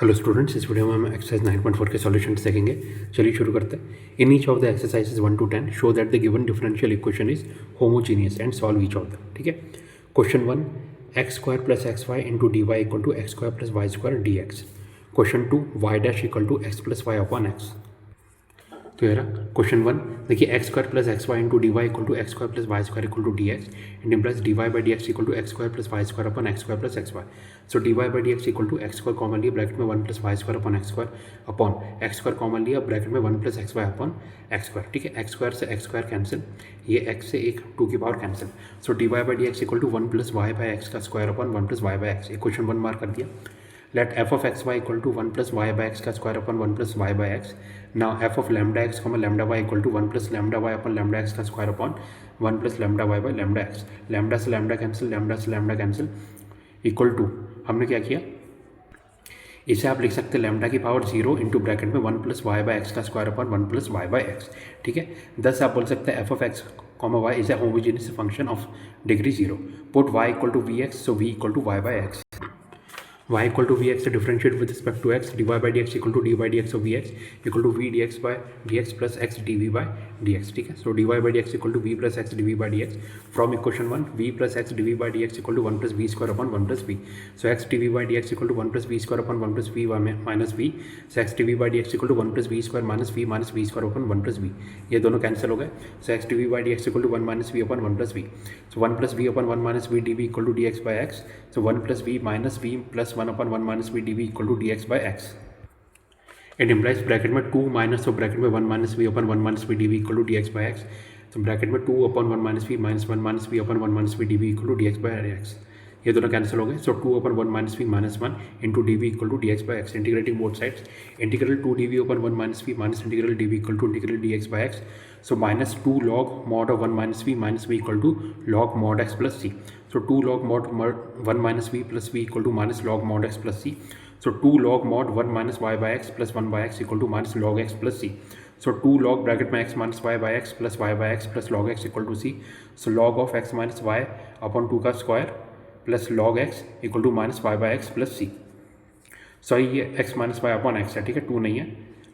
Hello students, इस video में हम एक्सरसाइज 9.4 के सॉल्यूशंस देखेंगे। चलिए शुरू करते हैं। In each of the exercises 1 to 10 show that the given differential equation is homogeneous and solve each of the. ठीक है। Question 1, x square plus x y into d y equal to x square plus y square d x. Question 2, y dash equal to x plus y upon x. तो ये रहा question 1। देखिए, x square plus x y into d y equal to x square plus y square equal to d x. It implies d y by d x equal to x square plus y square upon x square plus x y. So d y by d x equal to x square common लिया bracket में 1 plus y square upon x square upon x square common लिया bracket में 1 plus x y upon x square. ठीक है, x square से x square cancel, ये x से एक 2 की power cancel. So d y by d x equal to 1 plus y by x का square upon 1 plus y by x. Equation 1 mark कर दिया। Let f of x y equal to 1 plus y by x का square upon 1 plus y by x. Now f of lambda x comma lambda y equal to 1 plus lambda y upon lambda x का square upon 1 plus lambda y by lambda x. lambda से lambda cancel, lambda से lambda cancel equal to, हमने क्या किया, इसे आप लिख सकते हैं लैम्डा की पावर 0 इंटू ब्रैकेट में 1 प्लस वाई बाई एक्स का square upon 1 plus y by x. ठीक है। दस आप बोल सकते हैं f of x comma y is a homogeneous function of degree 0। Put y equal to v x, so v equal to y by x. y equal to vx to differentiate with respect to x, dy by dx equal to dy by dx of vx equal to v dx by dx plus x dv by dx। ठीक है। so dy by dx equal to v plus x dv by dx from equation 1, v plus x dv by dx equal to 1 plus v square upon 1 plus v। so x dv by dx equal to 1 plus v square upon 1 plus v minus v। so x dv by dx equal to 1 plus v square minus v square upon 1 plus v। ये दोनों cancel हो गए। so x dv by dx equal to 1 minus v upon 1 plus v। so 1 plus v upon 1 minus v dv equal to dx by x। so 1 plus v minus v plus 1 upon 1 minus v dv equal to dx by x। it implies bracket में 2 minus, तो bracket में 1 minus v upon 1 minus v dv equal to dx by x। तो bracket में 2 upon 1 minus v minus 1 minus v upon 1 minus v dv equal to dx by x। ये दोनों cancel हो गए। सो 2 upon 1 minus v minus 1 into dv equal to dx by x। Integrating both sides, integral 2 dv upon 1 minus v minus integral dv equal to integral dx by x। So minus 2 log mod of 1 minus v equal to log mod x plus c। so 2 log mod 1 minus v plus v equal to minus log mod x plus c। so 2 log mod 1 minus y by x plus 1 by x equal to minus log x plus c। so 2 log bracket में x minus y by x plus y by x plus log x equal to c। so log of x minus y upon 2 का square plus log x equal to minus y by x plus c. Sorry, ये x minus y upon x है। ठीक है, 2 नहीं है।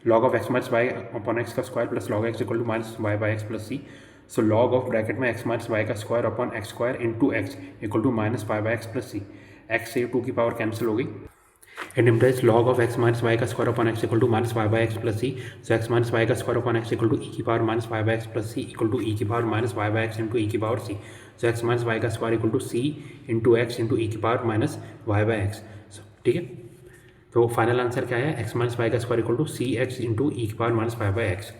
log of x minus y upon x का square plus log x equal to minus y by x plus c. So log of bracket में x minus y का square upon x square into x equal to minus y by x plus c. X से 2 की power cancel हो गई। And implies log of x minus y का square upon x equal to minus y by x plus c. So x minus y का square upon x equal to e की power minus y by x plus c equal to e की power minus y by x into e की power c. So x minus y का square equal to C into x into e की power minus y by x. ठीक है, तो final answer क्या है, x minus y का square equal to c x into e की power minus y by x.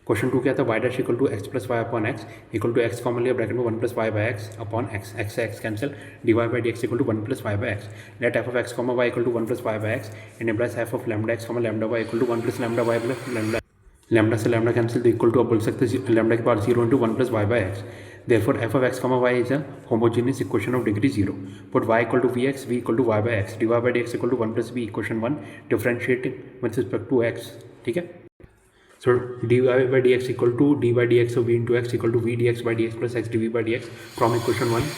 Question 2 क्या था, y dash equal to x plus y upon x equal to x common लिया bracket में 1 plus y by x upon x, x से x cancel, d y by d x equal to 1 plus y by x. Let f of x comma y equal to 1 plus y by x and implies f of lambda x comma lambda y equal to 1 plus lambda y plus lambda. Lambda से lambda cancel, तो equal to आप बोल सकते हैं lambda की power 0 into 1 plus y by x. Therefore f of x comma y is a homogeneous equation of degree 0. Put y equal to vx, v equal to y by x, dy by dx equal to 1 plus v, equation 1, differentiating with respect to x. ठीक है। So dy by dx equal to d by dx of v into x equal to v dx by dx plus x dv by dx from equation 1.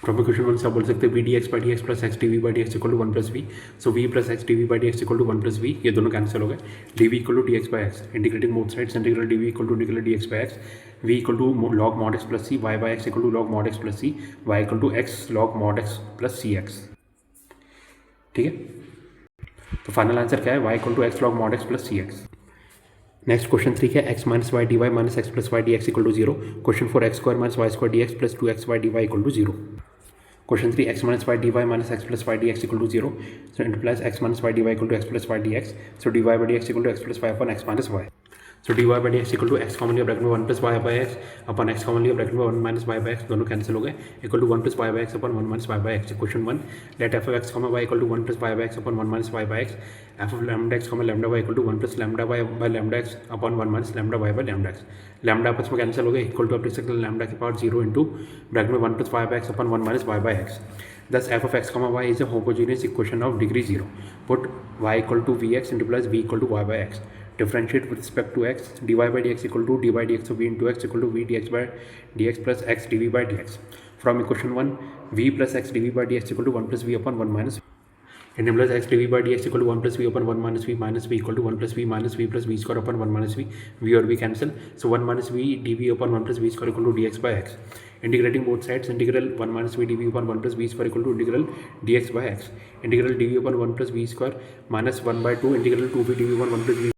From equation 1 से आप बोल सकते हैं v d x by d x plus x d v by d x equal to 1 plus v. So v plus x d v by d x equal to 1 plus v, ये दोनों cancel हो गए। D v equal to d x by x, integrating both sides, integral d v equal to integral d x by x, v equal to log mod x plus c, y by x equal to log mod x plus c, y equal to x log mod x plus c x. ठीक है, तो final answer क्या है, y equal to x log mod x plus c x. Next question 3 क्या है, x minus y d y minus x plus y d x equal to 0। Question 4, x square minus Y square d x plus 2x y d y equal to 0। Question 3, x minus y dy minus x plus y dx equal to 0. So it implies x minus y dy equal to x plus y dx. So dy by dx equal to x plus y upon x minus y. So dy by dx equal to x common लिया bracket में 1 plus y by x upon x common लिया bracket में 1 minus y by x, दोनों cancel हो गए, equal to 1 plus y by x upon 1 minus y by x। Question 1, let f of x y equal to 1 plus y by x upon 1 minus y by x, f of lambda x lambda y equal to 1 plus lambda y by lambda x upon 1 minus lambda y by lambda x। Lambda आपस में cancel हो गए, equal to आप लिख सकते हैं lambda की power 0 into bracket में 1 plus y by x upon 1 minus y by x। Thus f of x comma y is a homogeneous equation of degree 0. Put y equal to vx into plus v equal to y by x. Differentiate with respect to x. dy by dx equal to d by dx of v into x equal to v dx by dx plus x dv by dx. From equation 1, v plus x dv by dx equal to 1 plus v upon 1 minus. and m plus x dv by dx equal to 1 plus v upon 1 minus v equal to 1 plus v minus v square upon 1 minus v or v cancel. So 1 minus v dv upon 1 plus v square equal to dx by x. Integrating both sides, integral 1 minus v dv upon 1 plus v square equal to integral dx by x. Integral dv upon 1 plus v square minus 1 by 2 integral 2v dv upon 1 plus v.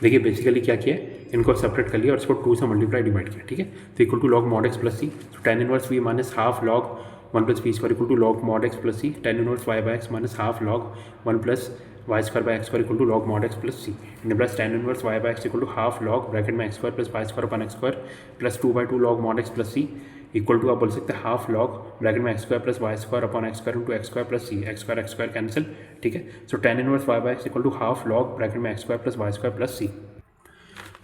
देखिए basically क्या किया है, इनको separate कर लिया और इसको 2 से मल्टीप्लाई डिवाइड किया, ठीक है. तो equal to log mod x plus c. तो tan inverse v minus half log 1 plus v square equal to log mod x plus c. tan inverse y by x minus half log 1 plus y square by x square equal to log mod x plus c. And plus tan inverse y by x equal to half log bracket में x square plus y square upon x square plus 2/2 log mod x plus c equal to आप बोल सकते हैं half log bracket में x square plus y square upon x square into x square plus c. X square cancel, ठीक है. So tan inverse y by x equal to half log bracket में x square plus y square plus c.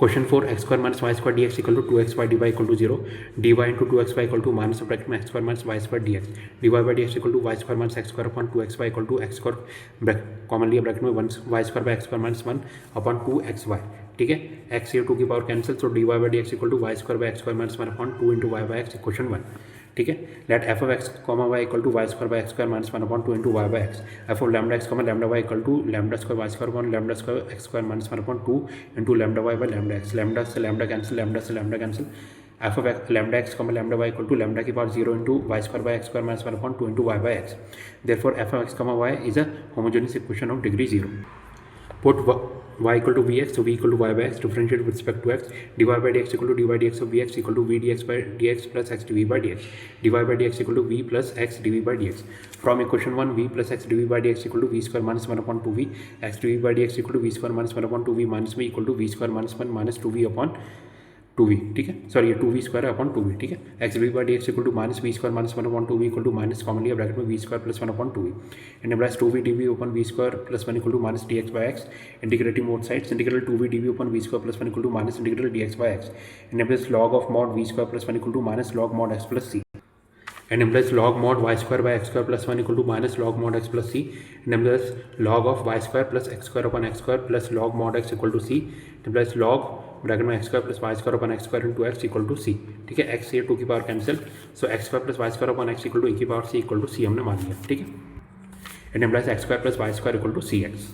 Question 4, x square minus y square dx equal to 2xy dy equal to 0. dy into 2xy equal to minus bracket में x square minus y square dx. dy by dx equal to y square minus x square upon 2xy equal to x square common लिया bracket में 1 y square by x square minus 1 upon 2xy, ठीक है. x ये 2 की power cancel. So dy by dx equal to y square by x square minus 1 upon 2 into y by x. Question 1, ठीक है. Let f of x comma y equal to y square by x square minus 1 upon 2 into y by x. F of lambda x comma lambda y equal to lambda square y square upon lambda square x square minus 1 upon 2 into lambda y by lambda x. Lambda से lambda cancel, lambda से lambda cancel. F of lambda x comma lambda y equal to lambda की power 0 into y square by x square minus 1 upon 2 into y by x. Therefore f of x comma y is a homogeneous equation of degree 0. Put y equal to vx, so v equal to y by x, differentiate with respect to x. dy by dx equal to dy dx of vx equal to v dx by dx plus x dv by dx. dy by dx equal to v plus x dv by dx. From equation 1, v plus x dv by dx equal to v square minus 1 upon 2v. x dv by dx equal to v square minus 1 upon 2v minus v equal to v square minus 1 minus 2v upon 2v, ठीक है. Sorry ये 2v square upon 2v, ठीक है. X v by d x equal to minus v square minus 1 upon 2v equal to minus common लिया bracket में v square plus 1 upon 2v. And plus 2v dv upon v square plus 1 equal to minus dx by x. Integrating both sides, integral 2v dv upon v square plus 1 equal to minus integral dx by x. And plus log of mod v square plus 1 equal to minus log mod x plus c. and implies log mod y square by x square plus 1 equal to minus log mod x plus c, and implies log of y square plus x square upon x square plus log mod x equal to c, implies log bracket में x square plus y square upon x square into x equal to c, ठीक है. x ये 2 की power cancel. So x square plus y square upon x equal to e की power c equal to c हमने मान लिया, ठीक है. and implies x square plus y square equal to cx.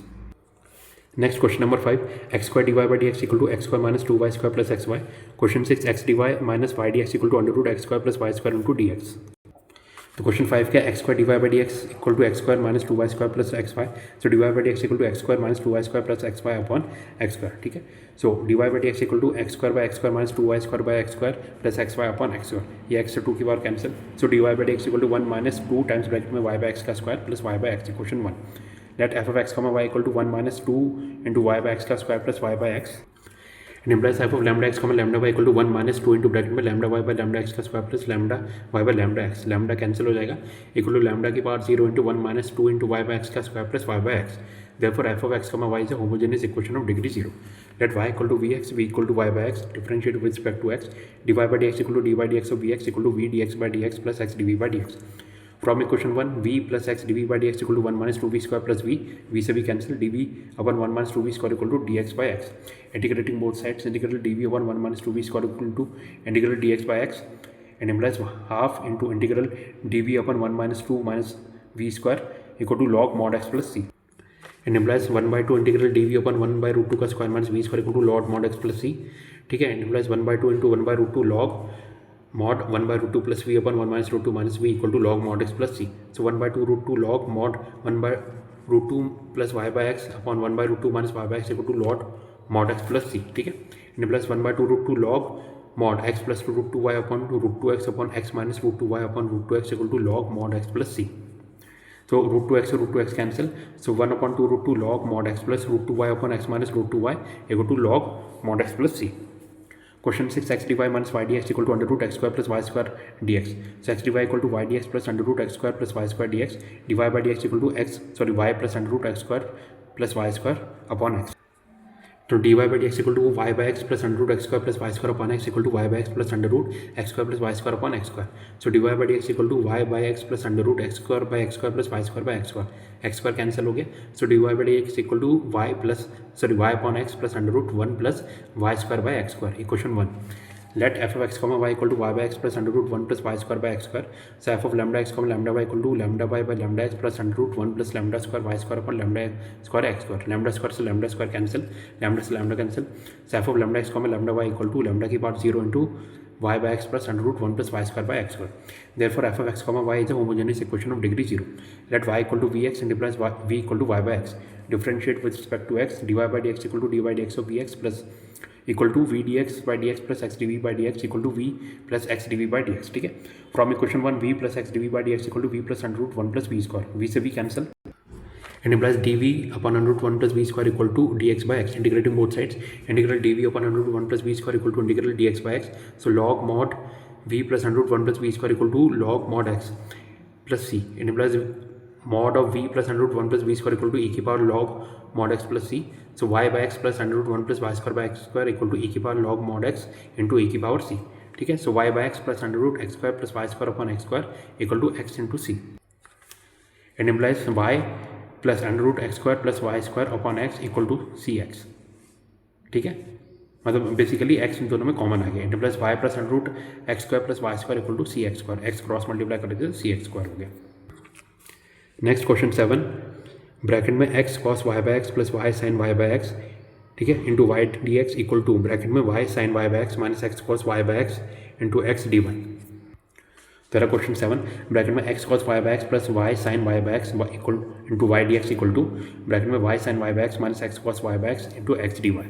Next question number 5, x square dy by dx equal to x square minus 2y square plus xy. Question 6, x dy minus y dx equal to under root x square plus y square into dx. तो question 5 क्या, x square d y by d x equal to x square minus 2y square plus x y. So d y by d x equal to x square minus 2y square plus x y upon x square, ठीक है. So d y by d x equal to x square by x square minus 2y square by x square plus x y upon x square. ये x से 2 की बार cancel. So d y by d x equal to 1 minus 2 times bracket में y by x का square plus y by x. Question 1, let f of x comma y equal to 1 minus 2 into y by x का square plus y by x. and implies f of lambda x comma lambda y equal to 1 minus 2 into bracket में lambda y by lambda x का square plus lambda y by lambda x. lambda cancel हो जाएगा, equal to lambda की power 0 into 1 minus 2 into y by x का square plus y by x. therefore f of x comma y is a homogeneous equation of degree 0. let y equal to vx, v equal to y by x, differentiate with respect to x. dy by dx equal to dy by dx of vx equal to v dx by dx plus x dv by dx. From equation 1, v plus x dv by dx equal to 1 minus 2v square plus v से भी cancel, dv upon 1 minus 2v square equal to dx by x. Integrating both sides, integral dv upon 1 minus 2v square equal to integral dx by x, and implies half into integral dv upon 1 minus 2 minus v square equal to log mod x plus c. and implies 1 by 2 integral dv upon 1 by root 2 का square minus v square equal to log mod x plus c, ठीक है. and implies 1 by 2 into 1 by root 2 log mod 1 by root 2 plus v upon 1 minus root 2 minus v equal to log mod x plus c. So 1 by 2 root 2 log mod 1 by root 2 plus y by x upon 1 by root 2 minus y by x equal to log mod x plus c, ठीक है. and plus 1 by 2 root 2 log mod x plus root 2y upon root 2x upon x minus root 2y upon root 2x equal to log mod x plus c. So root 2x और root 2x cancel. So 1 upon 2 root 2 log mod x plus root 2y upon x minus root 2y equal to log mod x plus c. Question 6, x dy minus y dx equal to under root x square plus y square dx. So x dy equal to y dx plus under root x square plus y square dx. dy by dx equal to y plus under root x square plus y square upon x. तो dy by dx equal to y by x plus under root x square plus y square upon x equal to y by x plus under root x square plus y square upon x square. So dy by dx equal to y by x plus under root x square by x square plus y square by x square. x square cancel हो गया. So dy by dx equal to y upon x plus under root 1 plus y square by x square. Equation 1. let f of x comma y equal to y by x plus under root 1 plus y square by x square. So f of lambda x comma lambda y equal to lambda y by lambda x plus under root 1 plus lambda square y square upon lambda square x square. Lambda square से lambda square cancel, lambda से lambda cancel. So f of lambda x comma lambda y equal to lambda की power 0 into y by x plus under root 1 plus y square by x square. Therefore f of x comma y is a homogeneous equation of degree 0. Let y equal to vx and implies v equal to y by x. Differentiate with respect to x, dy by dx equal to dy by dx of vx plus equal to v dx by dx plus x dv by dx equal to v plus x dv by dx. ठीक है, from equation 1 v plus x dv by dx equal to v plus under root 1 plus v square. v से v cancel and implies dv upon under root 1 plus v square equal to dx by x. Integrating both sides, integral dv upon under root 1 plus v square equal to integral dx by x. So log mod v plus under root 1 plus v square equal to log mod x plus c. It implies mod of v plus under root 1 plus v square equal to e की power log mod x plus c. So y by x plus under root 1 plus y square by x square equal to e की power log mod x into e की power c. ठीक है, so y by x plus under root x square plus y square upon x square equal to x into c. It implies y plus under root x square plus y square upon x equal to cx. ठीक है, मतलब basically x इन दोनों में common आ गया. It plus y plus under root x square plus y square equal to c x square. X cross multiply कर देते c x square हो गया. नेक्स्ट क्वेश्चन 7, ब्रैकेट में x cos y by x plus y sine y by x, ठीक है, into y d x equal to bracket में y sine y by x minus x cos y by x into x d Y. तेरा question 7, bracket में x cos y by x plus y sine y by x equal into y d x equal to bracket में y sine y by x minus x cos y by x into x d y.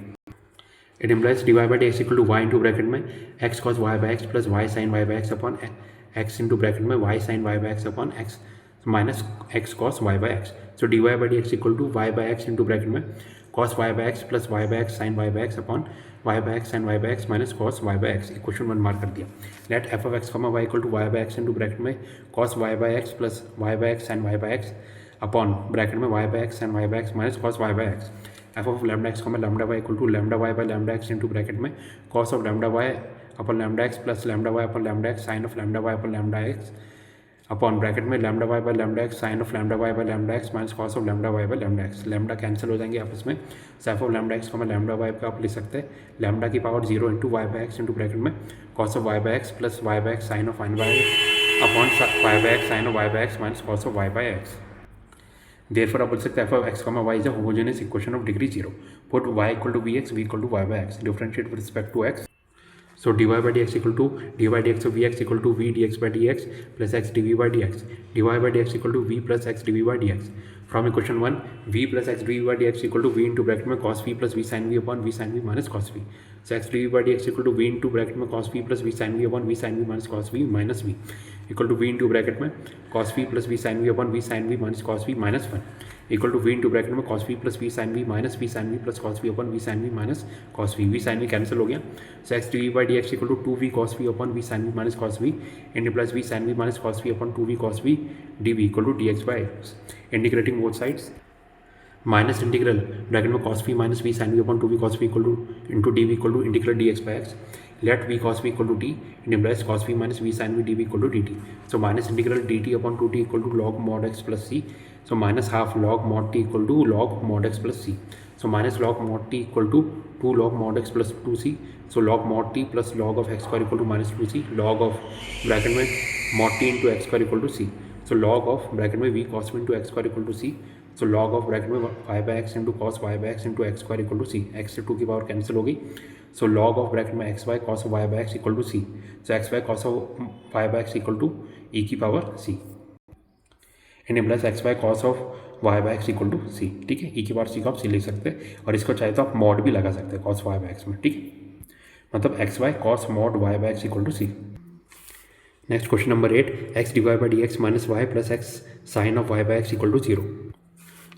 It implies d y by d x equal to y into bracket में x cos y by x plus y sine y by x upon x into bracket में y sine y by x upon x minus x cos y by x. So d y by d x equal to y by x into bracket में cos y by x plus y by x sine y by x upon y by x sine y by x minus cos y by x. Equation 1 mark कर दिया. Let f of x comma y equal to y by x into bracket में cos y by x plus y by x sine y by x upon bracket में y by x sine y by x minus cos y by x. F of lambda x comma lambda y equal to lambda y by lambda x into bracket में cos of lambda y upon lambda x plus lambda y upon lambda x sine of lambda y upon lambda x upon bracket में lambda y by lambda x sine of lambda y by lambda x minus cos of lambda y by lambda x. Lambda cancel हो जाएंगे आपस में. F of lambda x को मैं lambda Y का आप लिख सकते हैं लैम्डा की power 0 into y by x into bracket में cos of y by x plus y by x sine of y by upon y by x sine of y by x minus cos of y by x. Therefore आप बोल सकते हैं f of x comma y is a homogeneous equation of degree 0. Put y equal to v x v equal to y by x. Differentiate with respect to x. So dy by dx equal to dy by dx of vx equal to v dx by dx plus x dv by dx. dy by dx equal to v plus x dv by dx. From equation 1, v plus x dv by dx equal to v into bracket में cos v plus v sin v upon v sin v minus cos v. So x dv by dx equal to v into bracket में cos v plus v sin v upon v sin v minus cos v minus v equal to v into bracket में cos v plus v sin v upon v sin v minus cos v minus 1 equal to v into bracket में cos v plus v sin v minus v sin v plus cos v upon v sin v minus cos v. v sin v cancel हो गया. So x dv by dx equal to 2v cos v upon v sin v minus cos v and plus v sin v minus cos v upon 2v cos v dv equal to dx by x. Integrating both sides, minus integral bracket में cos v minus v sin v upon 2v cos v equal to into dv equal to integral dx by x. Let v cos v equal to t and implies cos v minus v sin v dv equal to dt. So minus integral dt upon 2t equal to log mod x plus c. So minus half log mod t equal to log mod x plus c. So minus log mod t equal to 2 log mod x plus 2c. So log mod t plus log of x square equal to minus 2c. Log of bracket में mod t into x square equal to c. So log of bracket में v cos v into x square equal to c. So log of bracket में y by x into cos y by x into x square equal to c. x से 2 की power cancel हो गई. So log of bracket में x y cos y by x equal to c. So x y cos y by x equal to e की power c. and implies x y cos of y by x equal to c. ठीक है, e की power c को आप c लिख सकते हैं और इसको चाहे तो आप मॉड भी लगा सकते हैं cos y by x में. ठीक है, मतलब x y cos mod y by x equal to c. Next question number 8, x divide by d x minus y plus x sine of y by x equal to 0.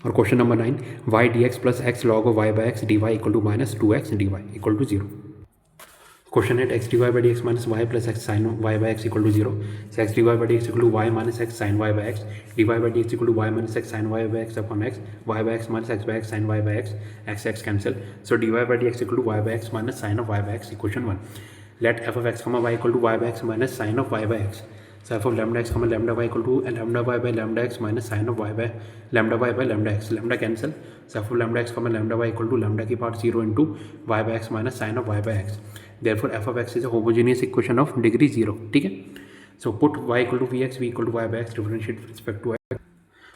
और question number 9, y d x plus x log of y by x d y equal to minus 2x d y equal to 0. Question 8, x divide by d x minus y plus x sine y by x equal to 0. So x divide by d x equal to y minus x sine y by x divide by d x equal to y minus x sine y by x upon x y by x minus x by x sine y by x x x cancel. So divide by d x equal to y by x minus sine of y by x. Equation 1, let f of x comma y equal to y by x minus sine of y by x. So f of lambda x comma lambda y equal to lambda y by lambda x minus sin of y by lambda x. Lambda cancel. So f of lambda x comma lambda y equal to lambda की power 0 into y by x minus sin of y by x. Therefore f of x is a homogeneous equation of degree 0. ठीक है. So put y equal to v x, v equal to y by x, differentiate with respect to x.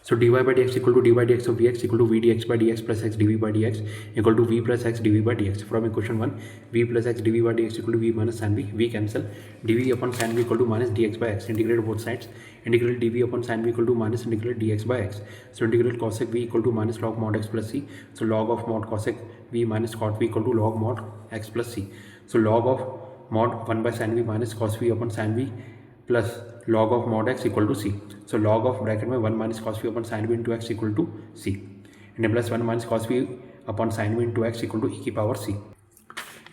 So dy by dx equal to dy by dx of vx equal to v dx by dx plus x dv by dx equal to v plus x dv by dx. From equation 1, v plus x dv by dx equal to v minus sin v cancel, dv upon sin v equal to minus dx by x. Integrate both sides. Integrate dv upon sin v equal to minus integrate dx by x. So integrate cosec v equal to minus log mod x plus c. So log of mod cosec v minus cot v equal to log mod x plus c. So log of mod 1 by sin v minus cos v upon sin v plus log of mod x equal to c. So log of bracket में 1 minus cos v upon sin v into x equal to c, and plus 1 minus cos v upon sin v into x equal to e की power c,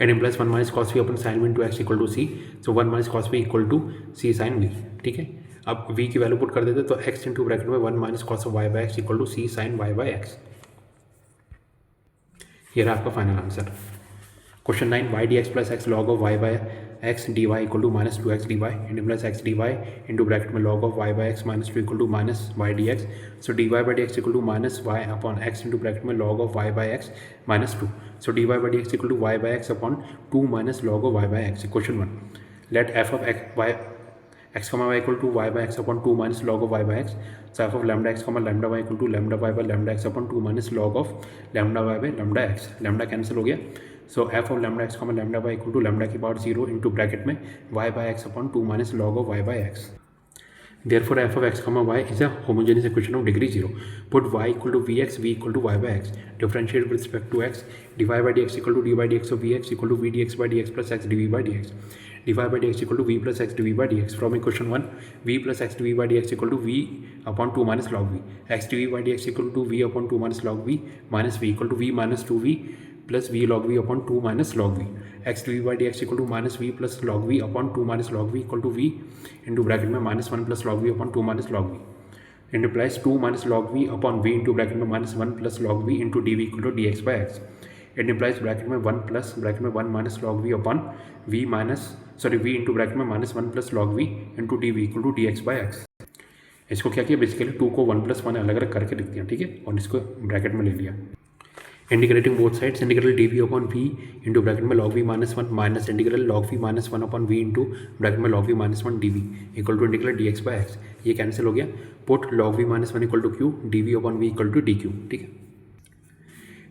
and plus 1 minus cos v upon sin v into x equal to c. So 1 minus cos v equal to c sin v. ठीक है. अब v की value put कर देते तो x into bracket में 1 minus cos of y by x equal to c sin y by x. ये रहा आपका final answer. Question 9, y dx plus x log of y by x dy equal to minus 2x dy and plus x dy into bracket में log of y by x minus 2 equal to minus y dx. So dy by dx equal to minus y upon x into bracket में log of y by x minus 2. So dy by dx equal to y by x upon 2 minus log of y by x. Question 1, let f of x y x comma y equal to y by x upon 2 minus log of y by x. So f of lambda x comma lambda y equal to lambda y by lambda x upon 2 minus log of lambda y by lambda x. Lambda cancel हो गया. So f of lambda x comma lambda y equal to lambda की power 0 into bracket में y by x upon 2 minus log of y by x. Therefore f of x comma y is a homogeneous equation of degree 0. Put y equal to vx, v equal to y by x. Differentiate with respect to x. dy by dx equal to dy by dx of vx equal to v dx by dx plus x dv by dx. dy by dx equal to v plus x dv by dx. From equation 1, v plus x dv by dx equal to v upon 2 minus log v. x dv by dx equal to v upon 2 minus log v minus v equal to v minus 2v plus v log v upon 2 minus log v. x dv by dx equal to minus v plus log v upon 2 minus log v equal to v into bracket में minus 1 plus log v upon 2 minus log v. It implies 2 minus log v upon v into bracket में minus 1 plus log v into dv equal to dx by x. It implies bracket में 1 plus bracket में 1 minus log v upon v minus v into bracket में minus 1 plus log v into dv equal to dx by x. इसको क्या किया, basically 2 को 1 plus 1 अलग अलग करके लिख दिया. ठीक है, और इसको ब्रैकेट में ले लिया. Integrating both sides, integral d v upon v into bracket में log v minus 1 minus integral log v minus 1 upon v into bracket में log v minus 1 d v equal to integral d x by x. ये cancel हो गया. Put log v minus 1 equal to q, d v upon v equal to d q. ठीक है,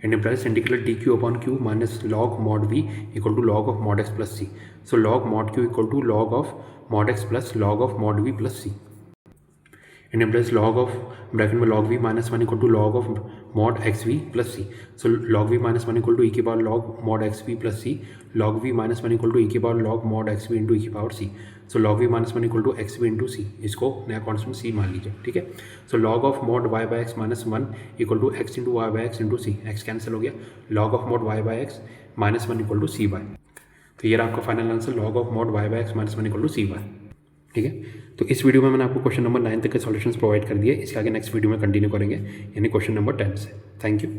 and implies integral d Q upon q minus log mod v equal to log of mod x plus c. So log mod q equal to log of mod x plus log of mod v plus c. And implies log of bracket में log v minus 1 equal to log of mod x v plus c. So log v minus 1 equal to e की power log mod x v plus c. log v minus 1 equal to e की power log mod x v into e की power c. So log v minus 1 equal to x v into c. इसको नया constant c मान लीजिए. ठीक है, so log of mod y by x minus 1 equal to x into y by x into c. X cancel हो गया. log of mod y by x minus 1 equal to c by. तो ये रहा आपका final answer, log of mod y by x minus 1 equal to c by. ठीक है, तो इस वीडियो में मैंने आपको क्वेश्चन नंबर 9 तक के सॉल्यूशंस प्रोवाइड कर दिए. इसके आगे नेक्स्ट वीडियो में कंटिन्यू करेंगे, यानी क्वेश्चन नंबर 10 से. Thank you.